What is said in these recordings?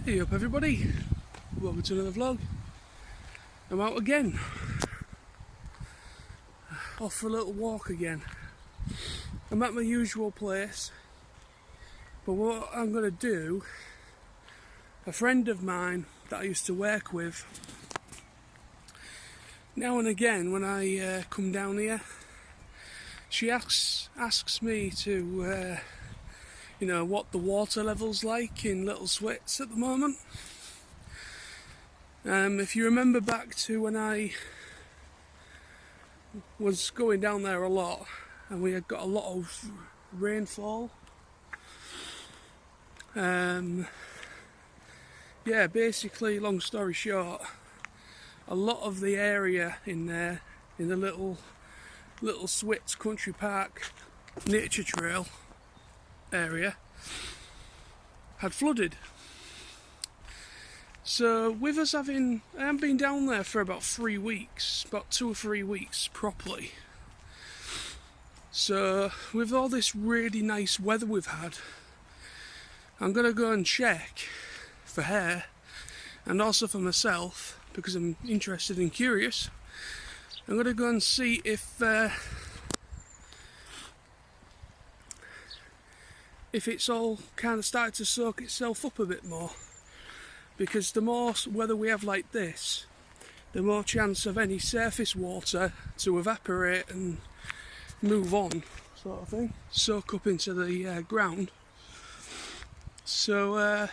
Hey up everybody, welcome to another vlog. I'm out again, off for a little walk again. I'm at my usual place, but what I'm going to do, a friend of mine that I used to work with, now and again when I come down here, she asks me to you know, what the water level's like in Little Swits at the moment. If you remember back to when I was going down there a lot and we had got a lot of rainfall, yeah, basically, long story short, a lot of the area in there, in the Little Swits Country Park Nature Trail area, had flooded. So with us I haven't been down there for about 3 weeks, about 2 or 3 weeks properly. So with all this really nice weather we've had, I'm gonna go and check for her and also for myself, because I'm interested and curious. I'm gonna go and see if it's all kind of started to soak itself up a bit more, because the more weather we have like this, the more chance of any surface water to evaporate and move on, sort of thing, soak up into the ground. So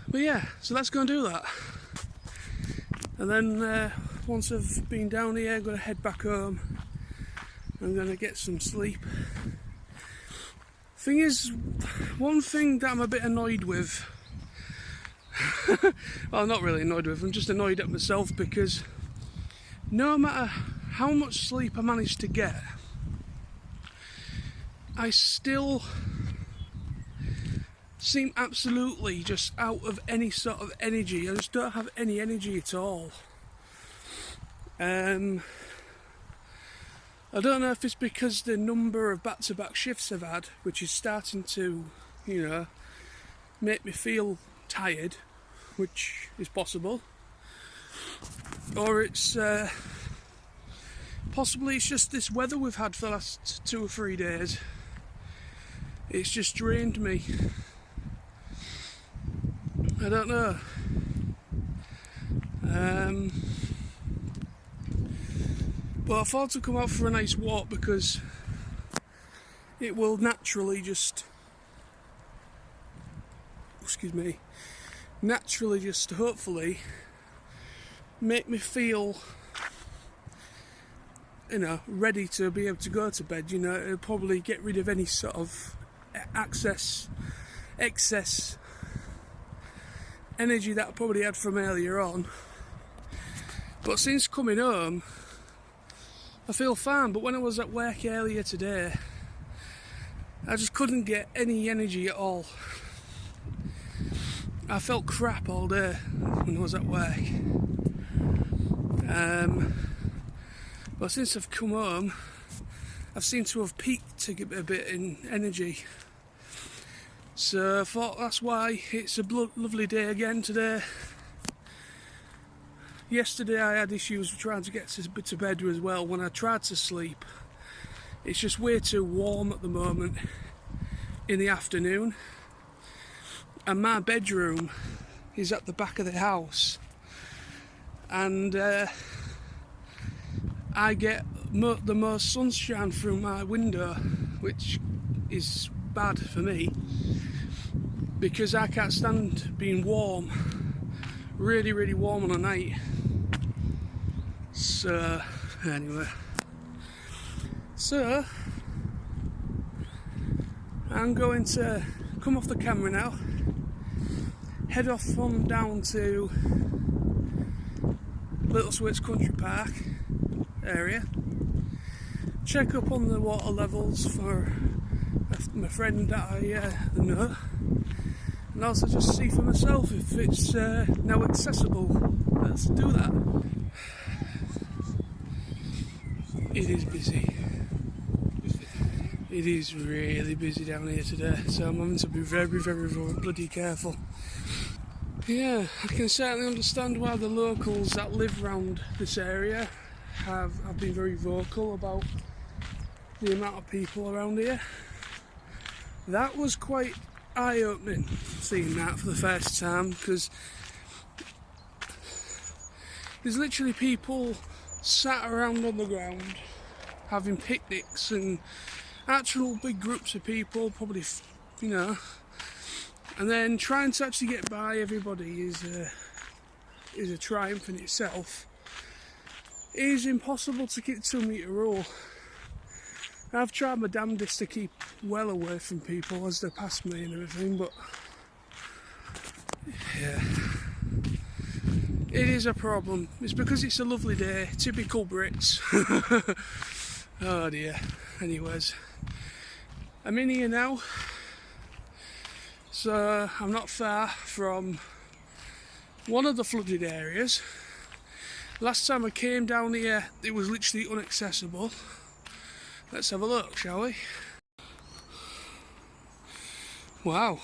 but yeah, so let's go and do that, and then once I've been down here, I'm going to head back home. I'm going to get some sleep. Thing is, one thing that I'm a bit annoyed with, well, not really annoyed with, I'm just annoyed at myself, because no matter how much sleep I manage to get, I still seem absolutely just out of any sort of energy. I just don't have any energy at all. I don't know if it's because the number of back-to-back shifts I've had, which is starting to, you know, make me feel tired, which is possible, or it's possibly it's just this weather we've had for the last 2 or 3 days. It's just drained me. I don't know. But I thought to come out for a nice walk, because it will naturally just, hopefully make me feel, you know, ready to be able to go to bed. You know, it'll probably get rid of any sort of excess energy that I probably had from earlier on. But since coming home, I feel fine. But when I was at work earlier today, I just couldn't get any energy at all. I felt crap all day when I was at work. But since I've come home, I've seemed to have peaked a bit in energy. So I thought that's why it's a lovely day again today. Yesterday I had issues trying to get to bed as well when I tried to sleep. It's just way too warm at the moment in the afternoon, and my bedroom is at the back of the house, and I get the most sunshine through my window, which is bad for me because I can't stand being warm, really warm on a night. So anyway, so I'm going to come off the camera now, head off from down to Little Swits Country Park area, check up on the water levels for my friend that I know, and also just see for myself if it's now accessible. Let's do that. It is busy. It is really busy down here today, so I'm having to be very, very bloody careful. Yeah, I can certainly understand why the locals that live around this area have been very vocal about the amount of people around here. That was quite eye-opening, seeing that for the first time, because there's literally people sat around on the ground having picnics, and actual big groups of people, probably, you know, and then trying to actually get by everybody is a triumph in itself. It is impossible to keep 2 metre rule. I've tried my damnedest to keep well away from people as they pass me and everything, but yeah, it is a problem. It's because it's a lovely day, typical Brits. Oh dear. Anyways, I'm in here now, so I'm not far from one of the flooded areas. Last time I came down here, it was literally inaccessible. Let's have a look, shall we? Wow.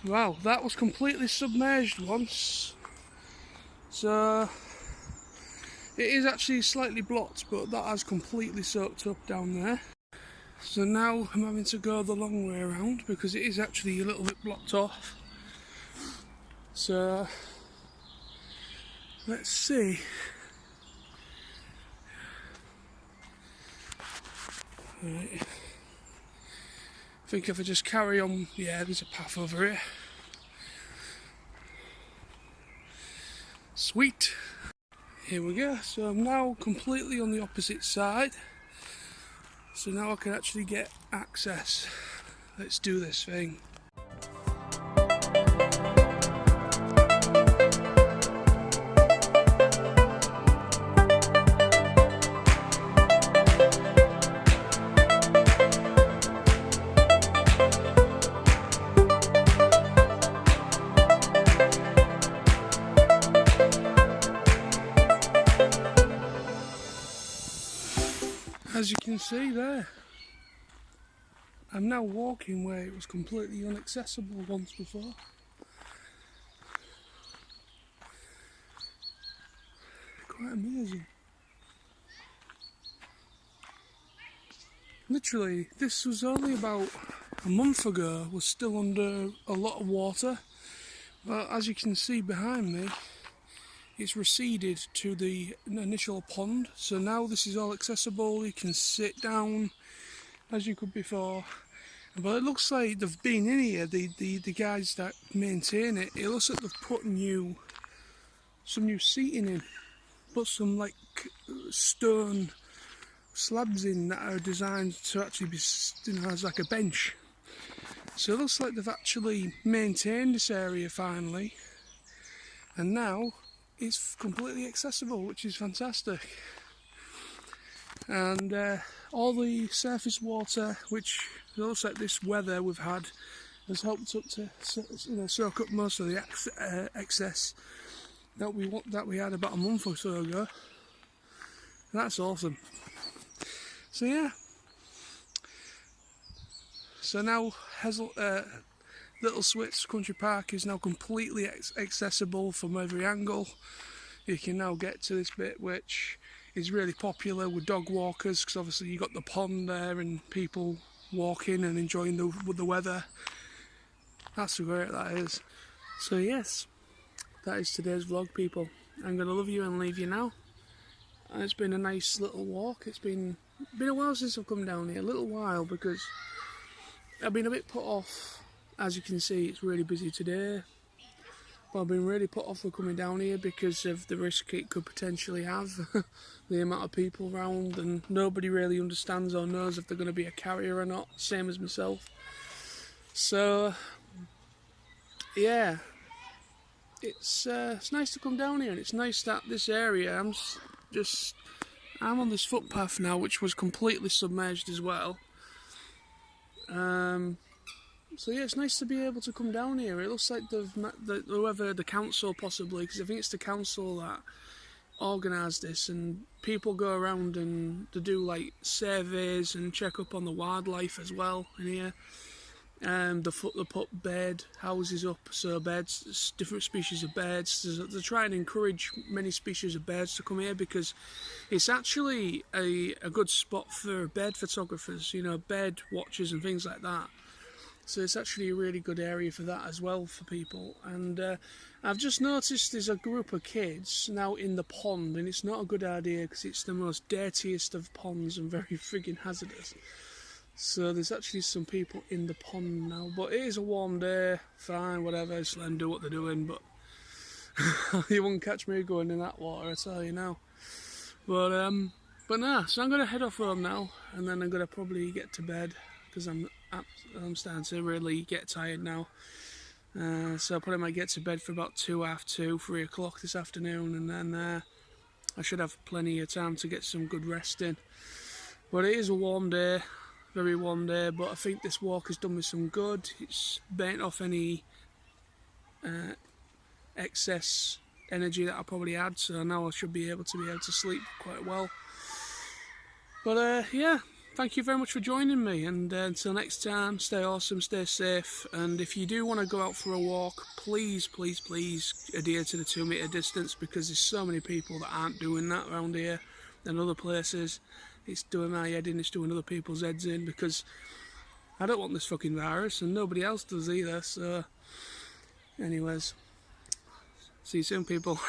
Wow, that was completely submerged once. So it is actually slightly blocked, but that has completely soaked up down there. So now I'm having to go the long way around because it is actually a little bit blocked off. So let's see. Right. I think if I just carry on, yeah, there's a path over here. Sweet. Here we go. So I'm now completely on the opposite side. So now I can actually get access. Let's do this thing. As you can see there, I'm now walking where it was completely inaccessible once before. Quite amazing. Literally, this was only about a month ago, was still under a lot of water, but as you can see behind me, it's receded to the initial pond, so now this is all accessible. You can sit down as you could before, but it looks like they've been in here, the guys that maintain it. It looks like they've put some new seating in, put some like stone slabs in that are designed to actually be, you know, as like a bench. So it looks like they've actually maintained this area finally, and now it's completely accessible, which is fantastic. And all the surface water, which looks like this weather we've had, has helped up to, you know, soak up most of the excess that we had about a month or so ago. And that's awesome. So yeah. So now Little Swits Country Park is now completely accessible from every angle. You can now get to this bit, which is really popular with dog walkers, because obviously you got the pond there and people walking and enjoying the weather. That's how great that is. So yes, that is today's vlog, people. I'm going to love you and leave you now. And it's been a nice little walk. It's been a while since I've come down here, a little while, because I've been a bit put off. As you can see, it's really busy today, but I've been really put off with coming down here because of the risk it could potentially have. The amount of people around, and nobody really understands or knows if they're going to be a carrier or not, same as myself. So yeah, it's nice to come down here, and it's nice that this area, I'm on this footpath now, which was completely submerged as well. So yeah, it's nice to be able to come down here. It looks like they've met the council, possibly, because I think it's the council that organise this, and people go around and they do like surveys and check up on the wildlife as well in here. They put bird houses up, so birds, different species of birds. They try and encourage many species of birds to come here because it's actually a good spot for bird photographers, you know, bird watchers and things like that. So it's actually a really good area for that as well for people. And I've just noticed there's a group of kids now in the pond, and it's not a good idea because it's the most dirtiest of ponds and very frigging hazardous. So there's actually some people in the pond now, but it is a warm day, fine, whatever, just let them do what they're doing, but you won't catch me going in that water, I tell you now. But nah, so I'm going to head off home now, and then I'm going to probably get to bed, because I'm starting to really get tired now. So I probably might get to bed for about 2, half 2, 3 o'clock this afternoon, and then I should have plenty of time to get some good rest in. But it is a warm day. Very warm day, but I think this walk has done me some good. It's burnt off any excess energy that I probably had, so now I should be able to sleep quite well. But yeah, thank you very much for joining me, and until next time, stay awesome, stay safe, and if you do want to go out for a walk, please adhere to the 2 metre distance, because there's so many people that aren't doing that around here and other places. It's doing my head in, it's doing other people's heads in, because I don't want this fucking virus and nobody else does either. So anyways, see you soon, people.